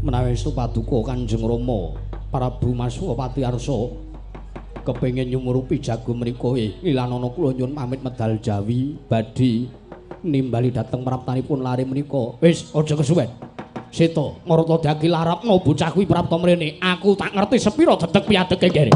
menawi estu paduka Kanjeng Rama Prabu Maswapati Arsa kepengin nyumurupi jago menika Ilanana kula nyuwun pamit medal Jawi badhe nimbali dhateng praptanipun lare menika. Wis aja kesuwen. Seta Marata Daki larapno bocah kuwi prapta mrene. Aku tak ngerti sepira dedeg piadege kene.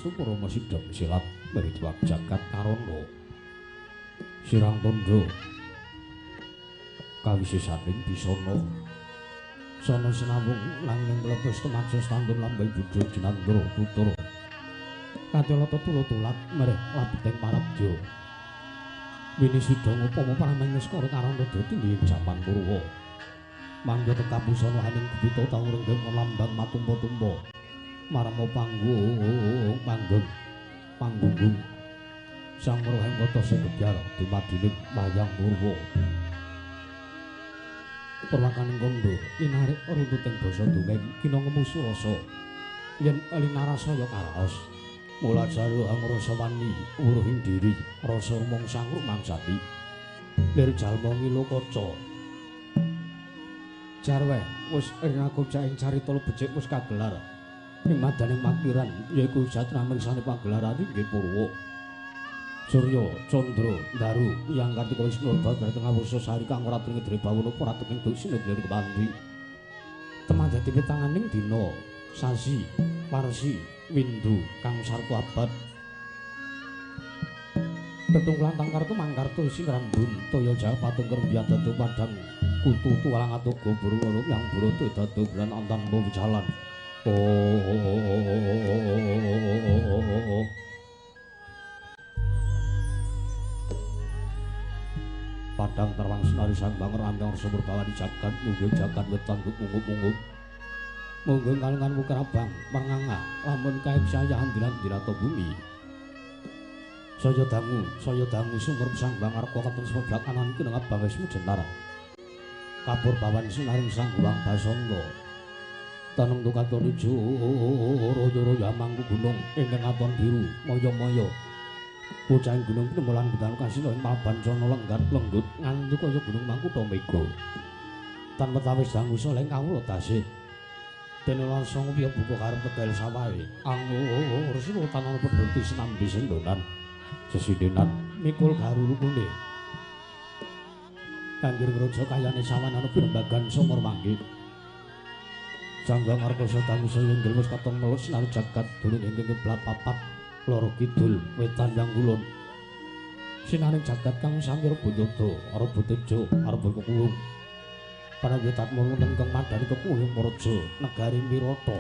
Purama Sidam silat Baritwak Jagat Karono Sirang Tondo kawisesaning bisana sana sinambung nanging mlebes temaksa standun lambai budhe jinandra tutur katyalata tulut-tulat mereh labeting parabja Wini Sudang upama parameng Neskara Karangada tinggi ing jaman Purwa. Mangga tekapusana haning gebita taun renggeng lambang matumpa-tumpa. Marma panggung Sang Roheng Kata sing gebyar dumadining wayang Purwa. Perwakaning kondo inarik runtuting basa dongeng kina ngemusu rasa yen linarasaya karaos. Mula jaru angrasa wani uruhing diri rasa rumong sangrup mangsati lir jalma ngilo kaca jarweh wis rinakocak ing carita becik wis kagelar ing madaning makiran yaiku jatraming sane pagelaran inggih Purwa Surya Candra Daru yang Kartika Wisnu dhateng ngawusa sari kang ora tringi drebawana ora teking duk sinegari kepandhi teman dadi pitanganing dina sasi warsi Windu kang sarta abad Tetungkulan tangkartu mangkartu sinrambun toya jawa patung kerbiat dadu padang kutu tuwalang atoga burung yang burutu dadu bulan antan bawa jalan padang terwang senari sang banger ambang sumur bawah di jagat munggul jagat wetan ungup-ungup munggul kalungan mukrabang manganga lamun kaib sayahan dilan-dilato bumi saya dangu sumur sang bangar kok katon sebab kanan keneng abang wismu jentar kapur bawan sinaring sang uang basonto tanung tukaton ijo royo-royo amangku gunung ingkang aton biru moyo-moyo bocahing gunung penemulan bedan kasino ing Malaban sono lenggat lenggut ngantuk kaya gunung Mangkuta Mega tanpa tawis dangu soleng kawula tasih dene langsung piye buka karep pedal sawahe angurus tanana pedhoti sinambi sendonan sesidhenan mikul garurukune kanggir ngrojo kayane sawanana pirembagan sumur manggih Sanggang Arkoso dangu saya inggil wis katon melus sinar jagat durung inggih kiblat papat loro kidul wetan yang kulon sinaring jagat kang sami Rebandada Rebatejo Arbakulung Pranjotat murung tengkeng madani kepuyung Praja negari Wirata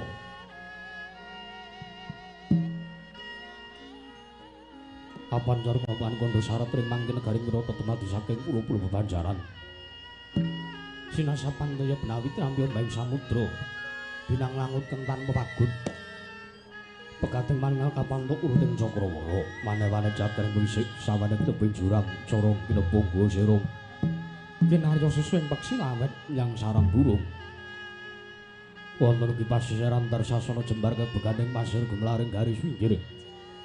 Apan cara papan kondo syarat ring mangke negari Wirata dumadi saking pulo-pulo bebanjaran sinasapan daya benawi trampi ombang samudra binang langut kentan pepagut pekating mangal kapantuk uruting Cakrawala maneh-maneh cakring wisik sawane tebing jurang corong kinepung gua serong kinarya sesuing peksi lawet yang sarang burung wonten kipas siseran tarsasana jembar kebeganing pasir gumlaring garis pinggir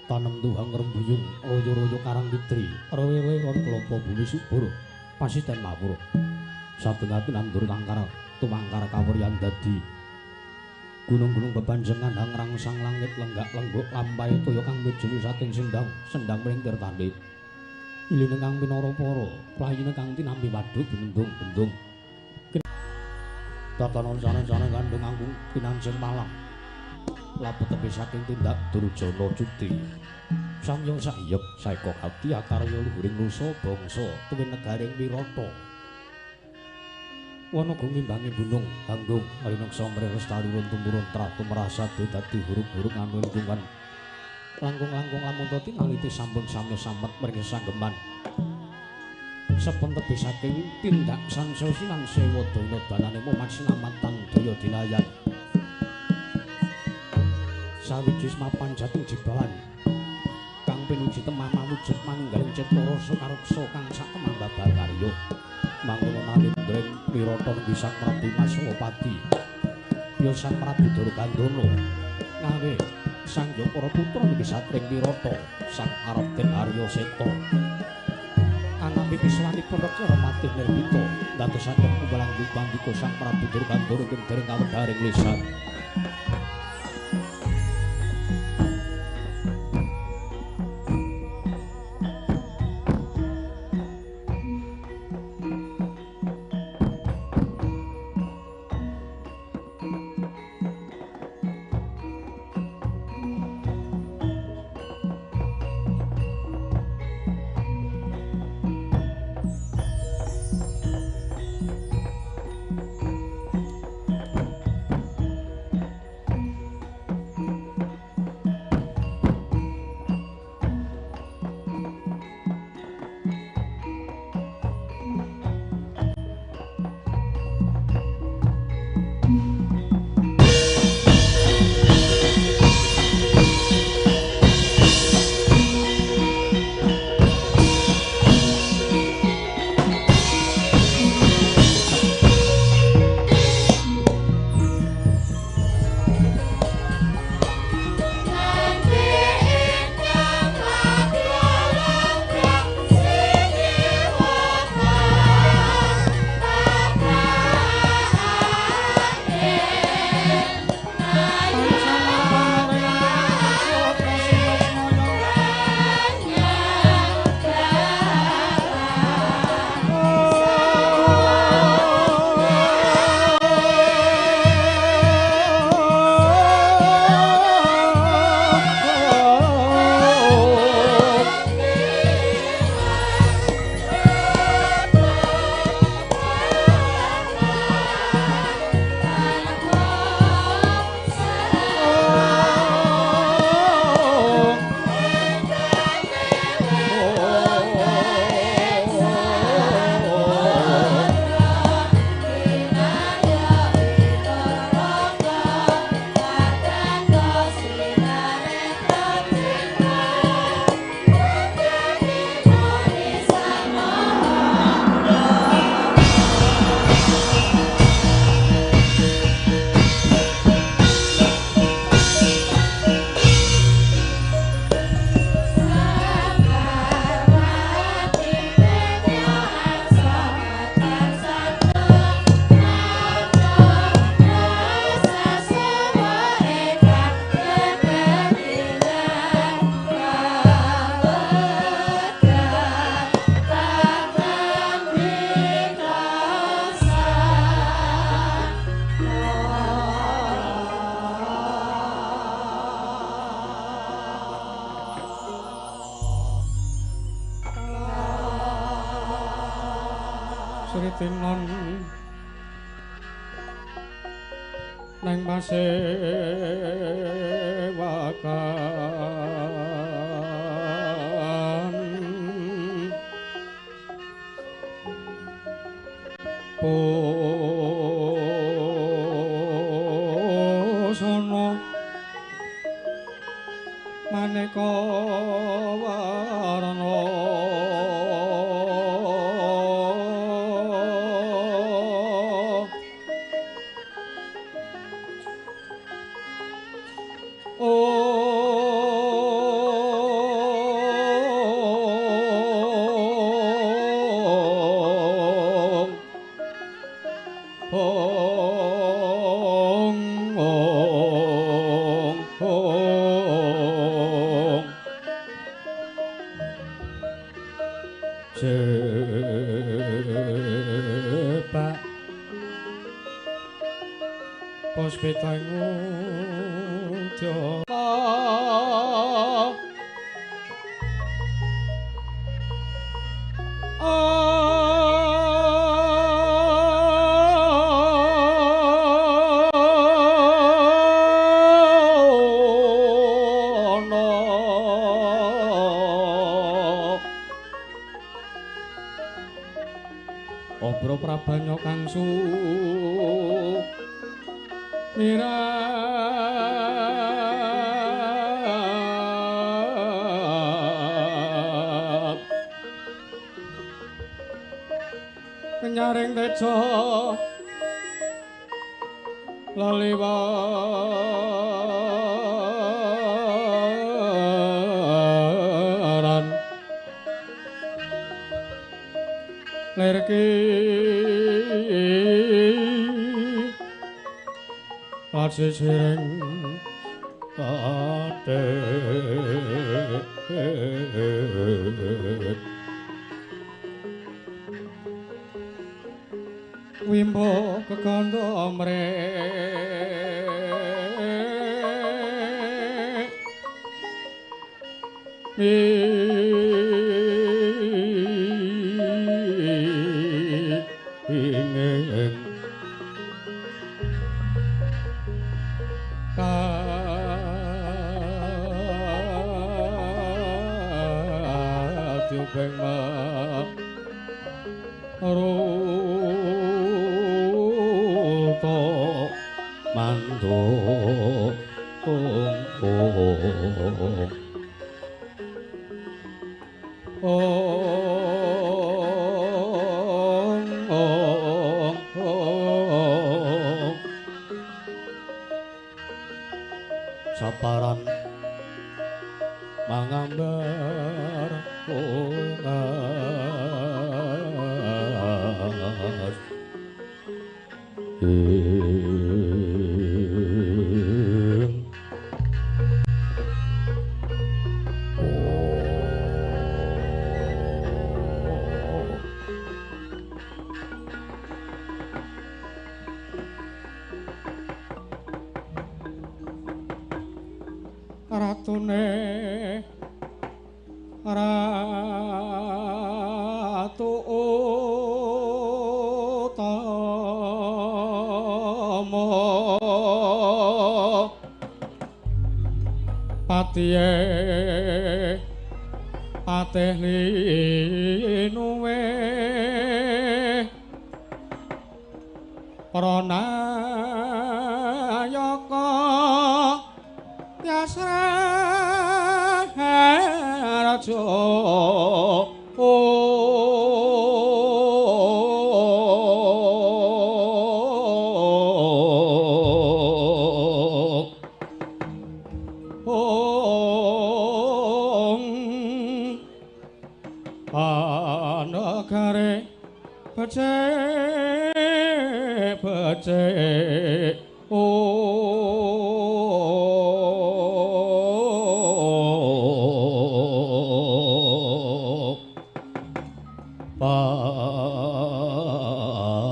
tanem tuhang rembuyung royo-royo karang kitri rewe-rewe ron kelompo bumi subur pasiten mawur sabengatin andur tangkar tumangkar kawuryan dadi gunung-gunung bebanjengan hangrangsang langit lenggak-lengguk lampahe toya kang mijili saking sendang mlingkir tandhit iline kang pinara-para playine kang tinampi wadhuk bendung-bendung tatanan sana-sana kandung anggung pinancing malang lapet tepi saking tindak Durjana Cuti samyong sayep saeka ati akarya luhuring nusa bangsa tuwin negaring Wirata Wonogo ngimbangi gunung Ganggung Arineksa mrelestari tumurun tratu merasade dadi huruf-huruf anu lingkungan langkung-langkung lamun toti naliti sampun samya samet mring sanggeman sampun tebi saking tindak sansaya sinan sewa dana danane momat sinamatan daya dinayan sawiji mapan jating jibalan kang pinuji temama wujud manunggaling cipta rasa karuksa kang sak temang babar karya mangkono nalindring Wirata nggih Sang Prabu Maswapati ya Sang Prabu Durgandana ngawe Sang Jopara putra nggih satring Wirata Sang Araden Arya Seta anampi pislanipun Raja Matih Nirbita dadosaken kumbalang bandika Sang Prabu Durgandana ing dereng kawedharing lisan Sritinon nang pasewakan pusana maneka warna Jepak Puspitangu Jala Obro Prabanyo kang su mirat kenyaring tejo laliwaran lerki sisireng ate wimbo kekandha mrek ingeng Jubeng maruto mandu saparan mangambar ungas ratune ratu utama patihe patih linuwe pranayaka Yasraja anagare becik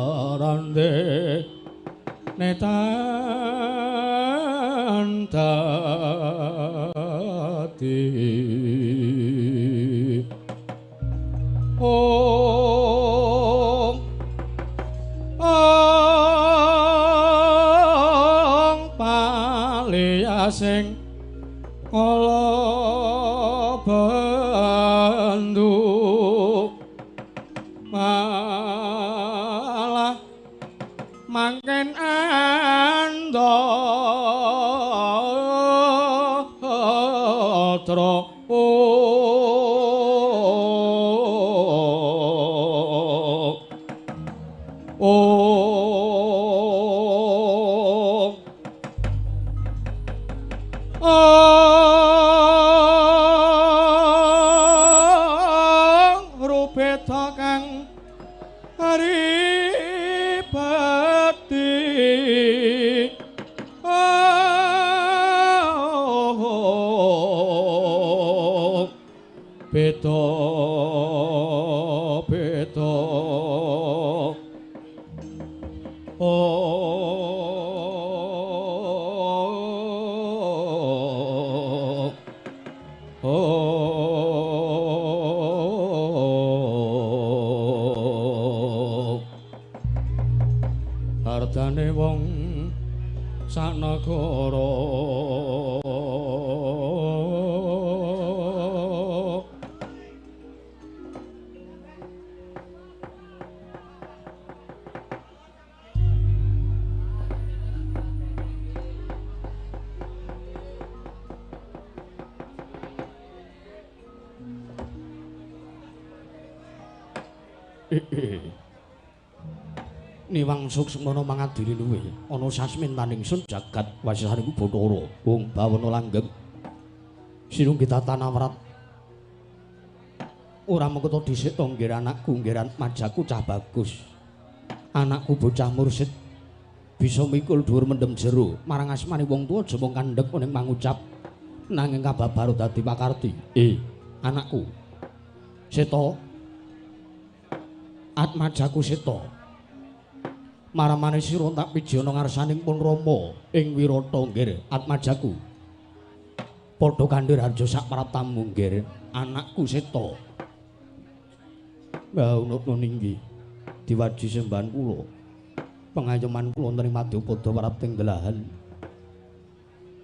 parande netan dadi Om beda kang ribeti beda beda ardane wong sanagara niwang suksmana mangadili luwih ana sasmin maningsun jagat wasisaning Bathara wong bawana langgeng sinunggih tatanawrat ora mengko dhisik to nggih anakku nggih majaku cah bagus anakku bocah mursid bisa mikul dhuwur mendem jero marang asmane wong tuwa aja mung kandhek ning mangucap nanging kababaro dadi pakarti anakku Seta Atmajaku Seta maramane sira tak pijana ngarsaning pun Rama ing Wirata nggih Atmajaku padha kandhir harja sak pratamu nggih anakku Seta baunutna ninggi diwaji sembahan kula pengayoman kula wonten ing Madyapada parab tenggelahan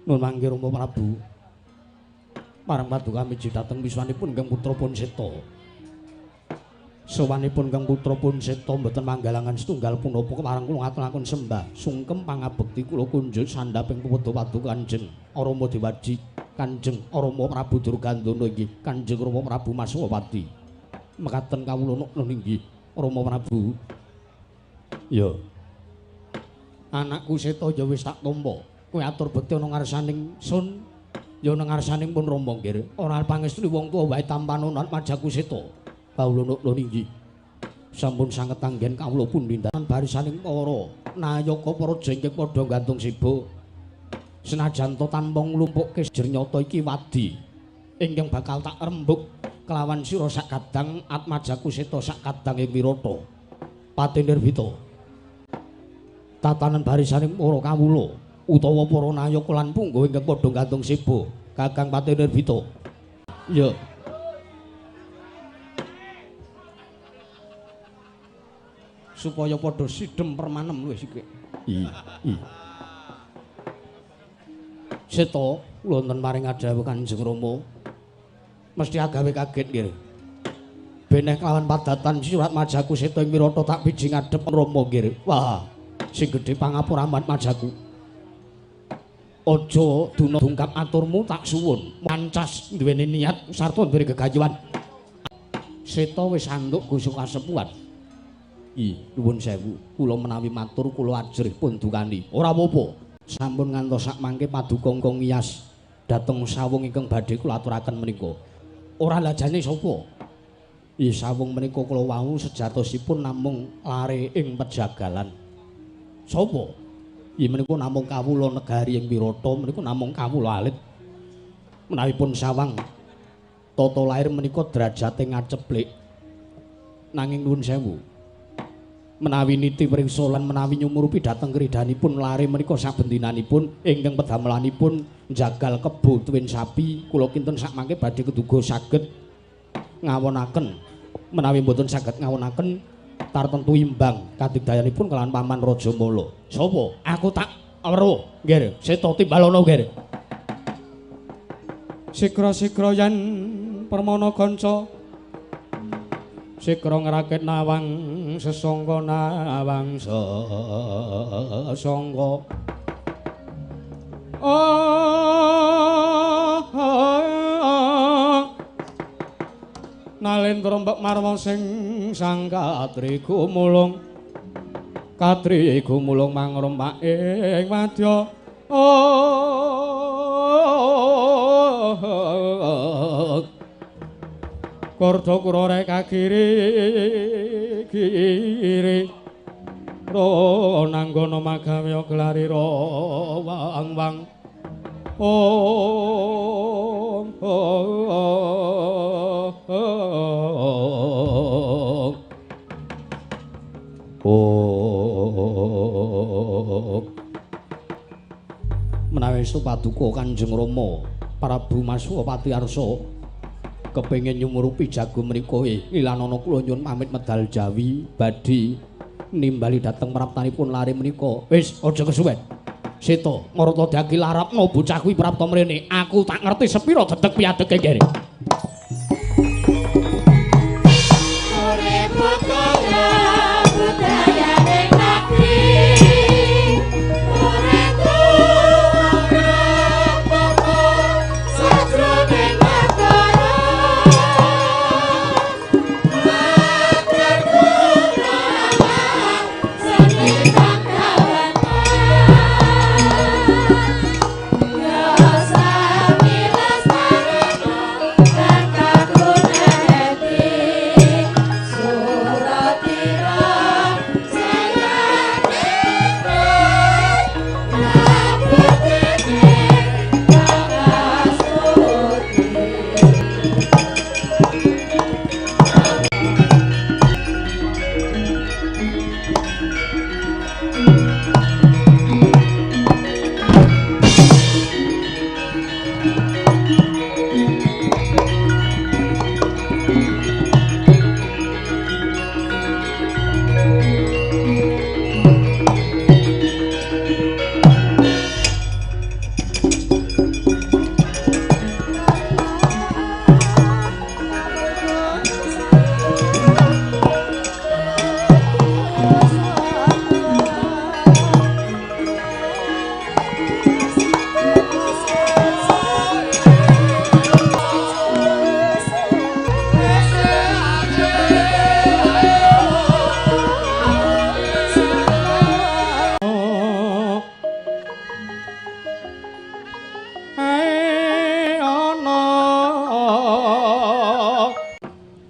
nun mangke Rama Prabu marang paduka miji dhateng wiswanipun ingkang putra pun Seta sawanipun kang putra pun Seta mboten manggalangan setunggal punapa marang kula ngaturaken sembah sungkem pangabekti kula kunjuk sandhaping pepodo paduka Kanjeng Rama Dewaji Kanjeng Rama Prabu Durgandana inggih Kanjeng Rama Prabu Maswapati mekaten kawula nukna inggih Rama Prabu ya anakku Seta ya wis tak tampa kowe atur bekti ana ngarsaning sun ya ana ngarsaning pun Rama nggih ora pangestuni wong tuwa wae tampanan majaku Seta kawula nukna inggih sampun sanget anggen kawula pundhindakan barisaning para nayaka para jengking padha gantung siba senajan to tanpa nglumpukke jernyata iki wadi ingkang bakal tak rembug kelawan sira sak kadang Atmajaku Seta sak kadang ing Wirata Patindirbita tatanan barisaning para kawula utawa para nayaka lan punggawa ingkang padha gantung siba Kakang Patindirbita ya supaya padha sidhem permanem luwih sithik. Seta kula wonten maring adhawuh Kanjeng Rama mesti agawe kaget nggih. Beneh kelawan padatan surat majaku Seta ing Wirata tak piji ngadhep Rama nggih. Wah, sing gedhe pangapura majaku. Aja duna dungkap aturmu tak suwun. Mancas duweni niat sarta duweni gegayuhan. Seta wis anduk gusuk kasepuhan. Nuwun sewu, kula menawi matur kula ajrih pun dukani. Ora apa-apa. Sampun ngantos sak mangke paduka kang ngiyas dhateng sawung ingkang badhe kula aturaken menika. Ora lajane sapa? Sawung menika kula wau sejatosipun namung lare ing pejagalan. Sapa? Menika namung kawula negari ing Wirata, menika namung kawula alit. Menawipun sawang tata lair menika derajate ngaceplik. Nanging nuwun sewu. Menawi niti pringsa lan menawi nyumurupi dhateng kridhanipun lare menika sabendinanipun ingkang pedamelanipun njagal kebo tuwin sapi kula kinten sakmangke badhe keduga saged ngawonaken menawi mboten saged ngawonaken tartemtu imbang kadigdayanipun kelawan Paman Rajamala. Sapa? Aku tak weruh. Nggih, Seta Timbalana nggih. Sigra-sigra yen permana kanca sikra ngrakit nawang sesangga nawang sesangga nalendra mbek marma sing sang katri gumulung mangrempak ing wadya Kordo kurore kagiri giri ro nanggono magamya gelari ro wang wang oh menawi paduka Kanjeng Rama Prabu Maswapati Arsa kepengin nyumurupi jago menika ilanana kula nyuwun pamit medal Jawi badhe nimbali dhateng praptanipun lare menika. Wis aja kesuwen. Seta ngrata daki larapno bocah kuwi prapta mrene. Aku tak ngerti sepira dedeg piadege kene.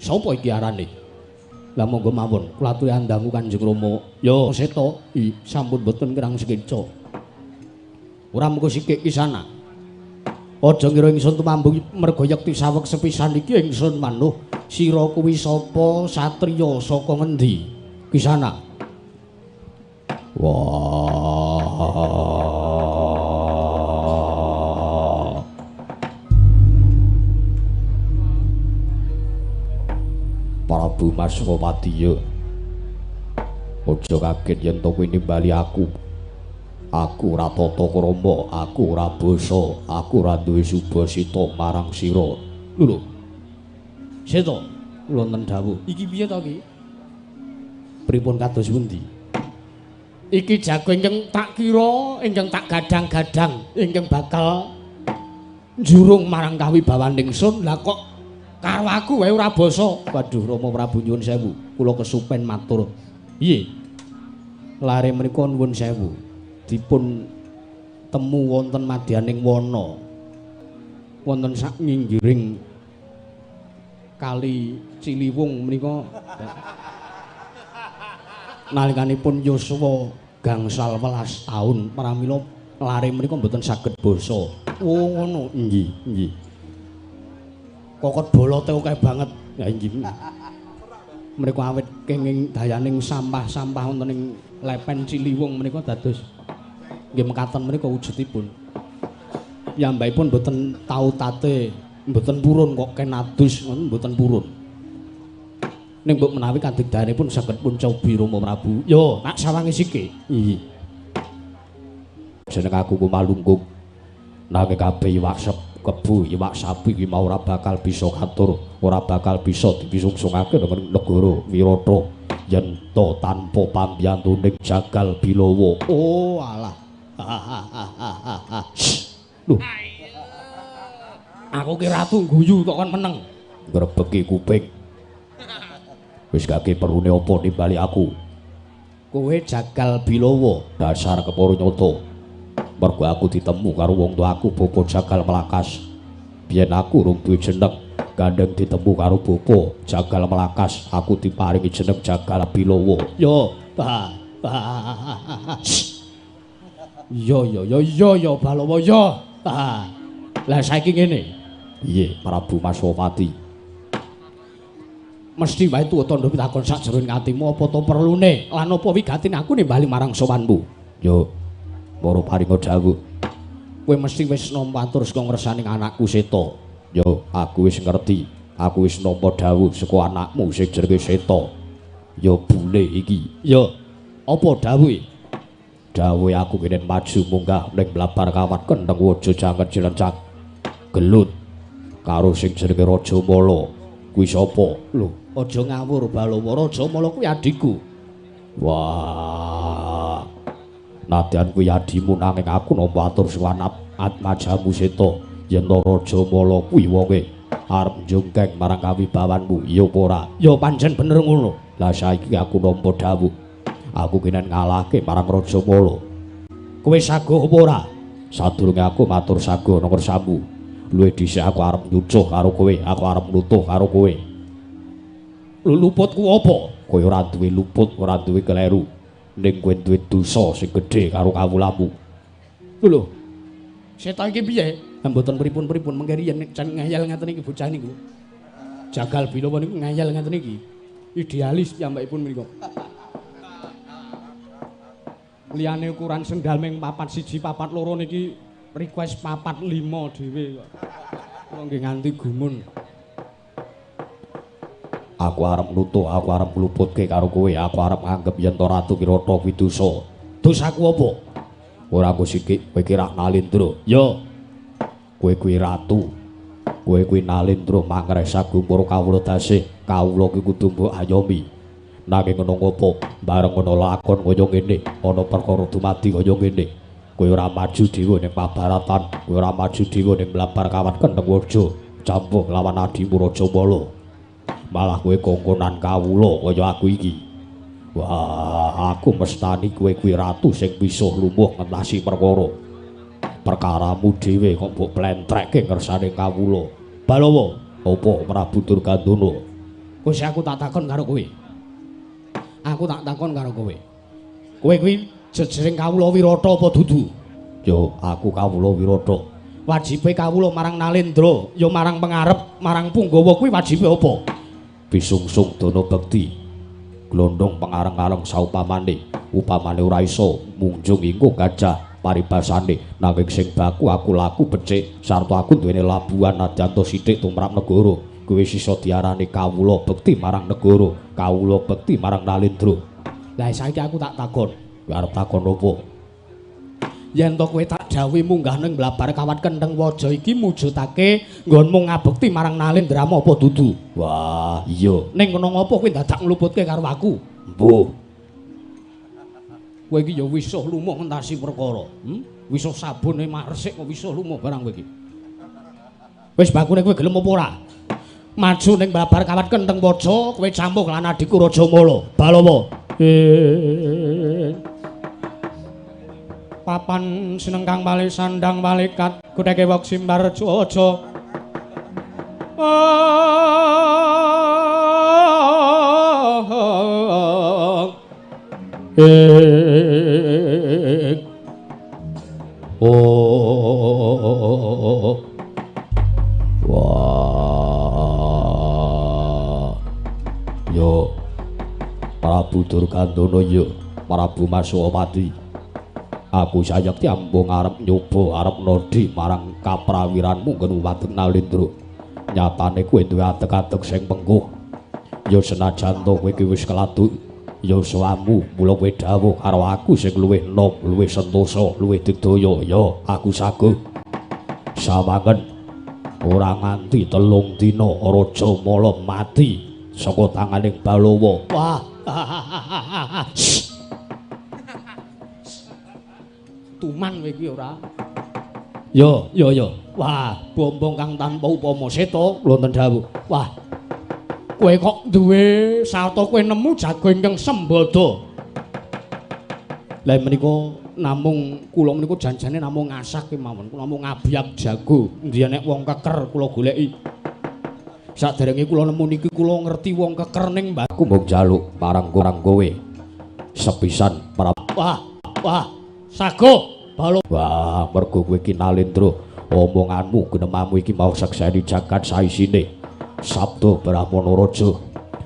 Sapa iki arane? Lah monggo mawon kula aturi andangu Kanjeng Rama. Ya Seta, sampun boten kirang sekeca. Ora mengko sikik kisana. Aja ngira ingsun tumambung merga yekti saweg sepisan iki ingsun manuh. Sira kuwi sapa? Satriya saka ngendi? Kisana. Wah. Prabu Maswapati ya. Aja kaget yen to kowe nimbali aku. Aku ora tata krama, aku ora basa, aku ora duwe subasita marang sira. Lho. Seta, kula wonten dawuh. Iki piye to iki? Pripun kados pundi? Iki jago ingkang tak kira, ingkang tak gadang-gadang, ingkang bakal njurung marang kawibawaning sun. Lah kok karo aku wae ora basa. Waduh Rama Prabu nyuwun sewu, kula kesupen matur. Iye. Lare menika nuwun sewu. Dipun temu wonten madyaning wana. Wonten sak nginggiring Kali Ciliwung menika. Nalikanipun yuswa gangsal 11 taun pramila lare menika mboten saged basa. Oh ngono. Nggih, nggih. Kokot bolote akeh banget. Ya nggih. Menika awit kenging dayaning sampah-sampah wonten ing lepen Ciliwung menika dados nggih mekaten menika wujudipun. Piyambakipun mboten tau tate, mboten purun kok kenadus ngoten mboten purun. Ning mbok menawi kadigdayanipun saged pun cobi Rama Prabu. Yo, nak sawangi sike. Iya. Jeneng aku Kumalungkung. Nanging kabeh iwak kebu, iwak sapi iki mau ora bakal bisa katur, ora bakal bisa dipisungsungake dengan negara Wirata yen to tanpa pambiyantuning Jagal Bilawa. Oh, alah. Lho. Aku ki ratu guyu kok kon meneng. Ngrebeki kuping. Wis gak perune apa nimbali aku. Kowe Jagal Bilawa, dasar kepara nyata. Mergo aku ditemu karo wong tuaku Bapa Jagal Melakas. Biyen aku rung duwe jeneng, gandeng ditemu karo bapa Jagal Melakas, aku diparingi jeneng Jagal Bilowo. Yo, yo Balowo yo. Lah saiki ngene. Iye, Prabu Maswapati. Mesti wae tuwa tandha pitakon sak jroning atimu apa to perlune lan apa wigatine aku nimbali marang sowanmu. Yo, para paringa dawuh. Kowe mesti wis nampa atur saka ngersaning anakku Seta. Yo, aku wis ngerti. Aku wis nampa dawuh saka anakmu sing jenenge Seta. Yo bule iki. Yo, apa dawuhe? Dawuhe aku kenen maju munggah ning blabar kawat kendeng waja janget cilencak. Gelut karo sing jenenge Raja Mala. Kuwi sapa? Lho, aja ngawur Balawa, Raja Mala kuwi adikku. Wah. Nadyan kuwi adimu nanging aku nampa atur suwanap atmajamu Seta. Yen Raja Mala kuwi wonge arep njungkeng marang kawibawanmu, ya apa ora? Ya pancen bener ngono. Lah saiki aku nampa dawuh. Aku kenen ngalahke marang Raja Mala. Kowe sago apa ora? Sadurunge aku matur sago nang kersamu. Luwih dhisik aku arep nyucuh karo kowe, aku arep nutuh karo kowe. Luputku apa? Kowe ora duwe luput, ora duwe kleru. Ning kowe duwe dosa sing gedhe karo kawulamu. Lho. Seta iki piye? Mboten pripun-pripun mengke riyen nek jan ngayal ngaten iki bocah niku. Jagal Bilowo niku ngayal ngaten iki. Idealis piyambakipun menika. Liyane ukuran sendal ming 4 1 4 2 niki request 4 5 dhewe kok. Kok nggih nganti gumun. Aku arep nutuh, aku arep ngluputke karo kowe, aku arep anggap yen to Ratu Kirata kuwi dosa. Dosaku apa? Ora aku sikik kowe ki rak Nalendra. Yo. Kowe kuwi ratu. Kowe kuwi Nalendra mangresah gumpur kawula tasih. Kawula ki kudu mbok ayomi. Nanging ngono ngopo? Bareng ana lakon kaya ngene, ana perkara dumadi kaya ngene. Kowe ora maju dhewe ning pabaratan, kowe ora maju dhewe ning mlabar kawat kendeng waja, campur lawan adimu Raja Mala. Malah kowe kongkonan kawula kaya aku iki. Wah, aku mestani kowe kuwi ratu sing bisa lumuh ngentasi perkara. Perkaramu dhewe kok mbok plentrekke ngersane kawula. Balawa, apa Prabu Durgandana? Wis aku tak takon karo kowe. Aku tak takon karo kowe. Kowe kuwi jejering kawula Wirata apa dudu? Yo, aku kawula Wirata. Wajibe kawula marang Nalendra, ya marang pengarep, marang Punggawa kuwi wajibe apa? Bisungsung dana bekti. Glondong pengareng-areng saupamane, upamane ora iso munjung ingkung gajah paribasane, nanging sing baku aku laku becik, sarta aku duwene labuhan nadyanto sithik tumrap negara. Kowe sisa diarani kawula bekti marang negara, kawula bekti marang Nalendra. Lah saiki aku tak takon, kowe arep takon apa? Yen to kowe tak dawuh munggah ning blabar kawat kendeng waja iki mujudake nggonmu ngabekti marang Nalendra apa dudu? Wah, iya. Ning ngono ngopo kowe dadak ngluputke karo aku? Mbuh. Kowe iki ya wisuh lumuh ngentasi perkara. Wisuh sabune maresik kok wisuh lumuh barang kowe iki. Wis bakune kowe gelem apa ora? Maju ning blabar kawat kendeng waja kowe campur lan adikku Raja Mala. Balawa. Papan sinengkang bali sandang balikat kudheke wok simbar aja wah yo Prabu Durgandana yo Prabu Maswapati. Aku sayekti ambung arep nyoba arep nodhi marang kaprawiranmu nggen wadeng Nalendra. Nyatane kowe duwe atek-atek sing pengkuh. Ya senajan to kowe iki wis keladuk, ya suwamu mula kowe dawuh karo aku sing luwih enom, luwih sentosa, luwih digdaya, ya aku saguh. Sawangen ora nganti 3 dina Raja Mala mati saka tanganing Balawa. Wah. Tuman kowe iki ora. Yo. Wah, bombong kang tanpa upama Seta wonten dawuh. Wah. Kowe kok duwe sarta kowe nemu jago ingkang sembada. Lah menika namung kula menika janjane namung ngasah kemawon. Kula namung ngabiyak jago. Endi nek wong keker kula goleki. Saderenge kula nemu niki kula ngerti wong kekerning Mbah. Aku mbok njaluk marang kowe. Sepisan para wah, sago balo. Wah, mergo kowe iki Nalendra, omonganmu gunemamu iki mau sekseni jagat saisine. Sabda Brahmana Raja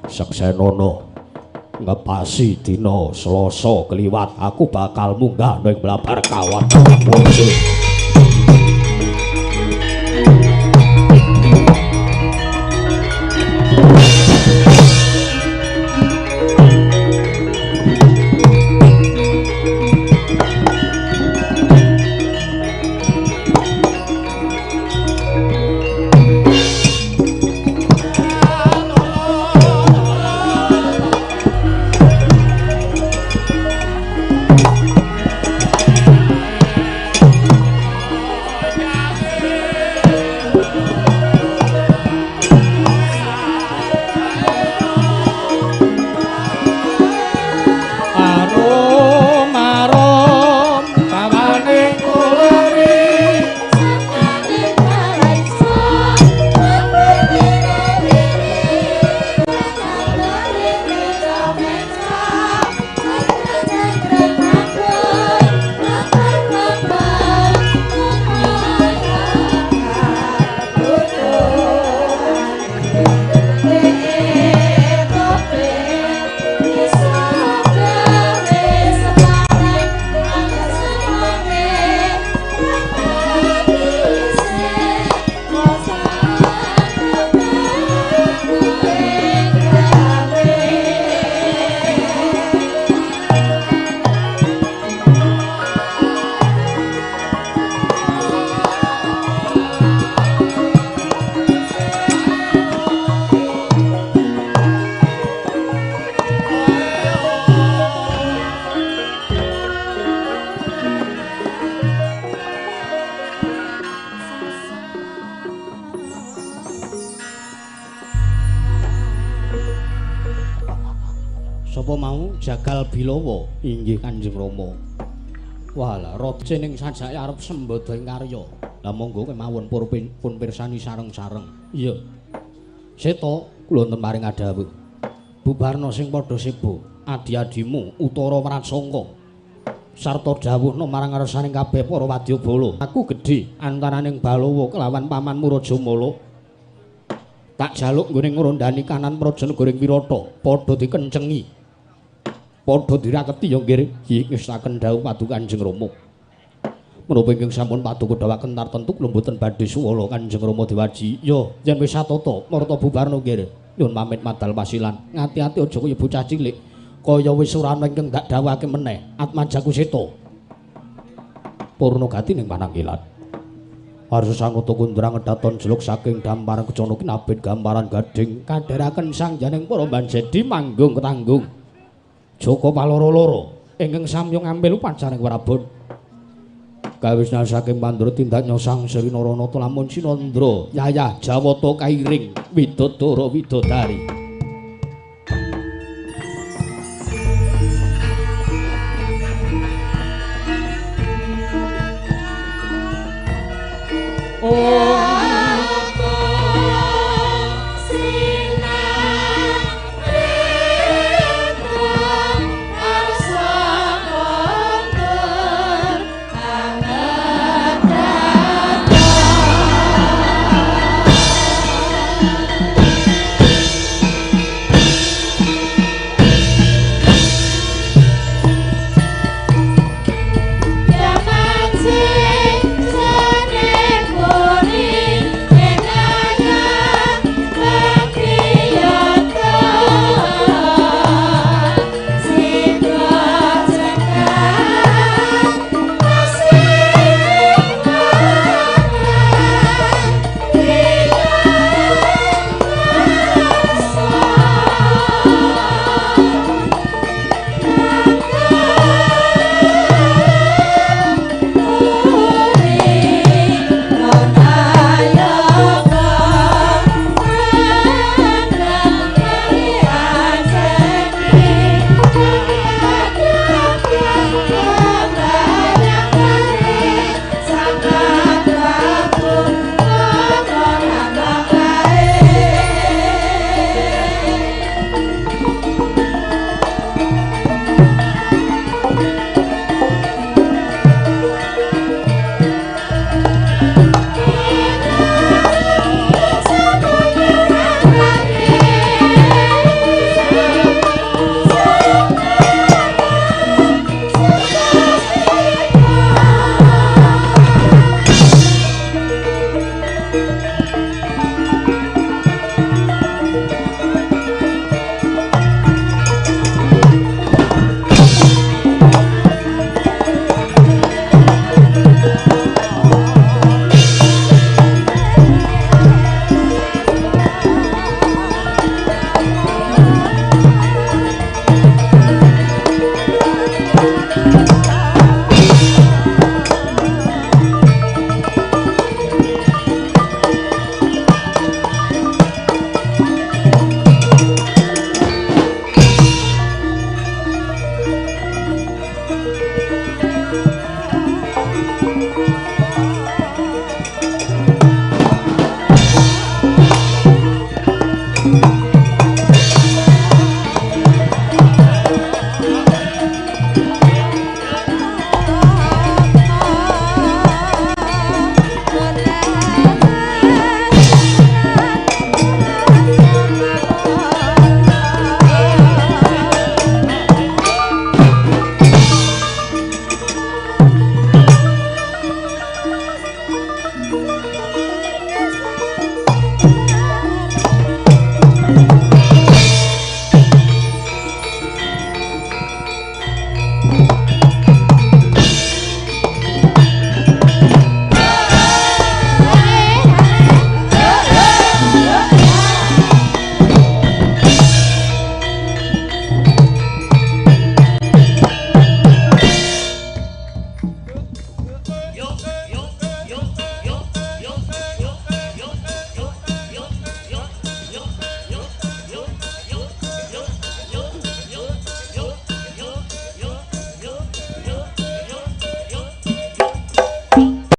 seksenana ngepasi dina Selasa kliwat aku bakal munggah ning Blabar Kawat. Sapa mau Jagal Bilawa inggih Kanjeng Rama. Walah raja ning sajake arep sembada ing karya. Lah monggo kemawon pun pirsani sareng-sareng. Iya. Seta kula wonten maring adhawuh. Bubarna sing padha sebo, adi-adimu Utara Prasangka. Sarta dawuhna marang ngarsaning kabeh para wadyabala. Aku gedhe antaraning Balawa kelawan pamanmu Raja Mala. Tak jaluk nggone ngrondani kanan Prajanegara Wirata padha dikencengi. Padha diraketi ya nggih ngestaken dawuh paduka Kanjeng Rama. Menapa ingkang sampun paduka dawuhaken tartentu kula mboten badhe suwala Kanjeng Rama Dewaji. Ya yen wis satata marta bubarna nggih. Nyuwun pamit madal pasilan. Ngati-ati aja kaya bocah cilik. Kaya wis ora ana ingkang dak dawuhake meneh. Atmajaku Seta. Purna gati ning panangkilan. Harus sangoto kundrang edaton jeluk saking damparan kecana kinabit gambaran gading kadheraken sangjaning para banjedi manggung ketanggung. Joko paloro-loro ingkang samya ngambil upacaring Prabon. Kawisna saking pandura tindak nyosang Sri Narana lamun Sinandra yayah Jawata kairing widodara widodari.